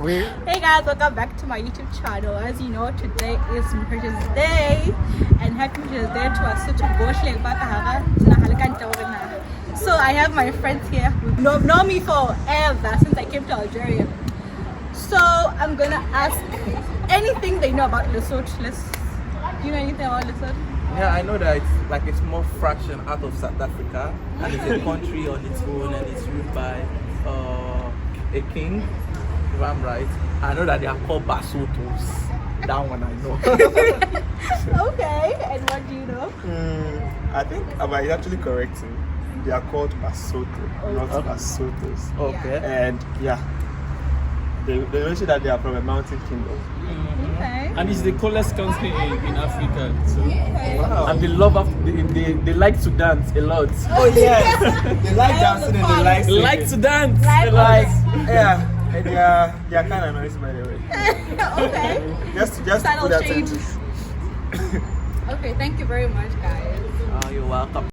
Hey guys, welcome back to my YouTube channel. As you know, today is Moshoeshoe'S Day, and happy Moshoeshoe'S Day to us. So I have my friends here who know me forever since I came to Algeria. So I'm gonna ask anything they know about Lesotho. Do you know anything about Lesotho? Yeah, I know that it's like a small fraction out of South Africa, and it's a country on its own, and it's ruled by a king, if I'm right. I know that they are called Basothos. That one I know. Okay, and what do you know? I think I might actually correct him. They are called Basotho, not Basothos. Okay. And yeah, they mentioned that they are from a mountain kingdom. Okay. And it's the coolest country in Africa. So. Wow. And they like to dance a lot. Oh yes, they like dancing and they like They singing. like to dance. Like They like. Yeah, and they are kind of nice by the way. Okay. Just Subtle put that shade. sentence. Okay, thank you very much, guys. You're welcome.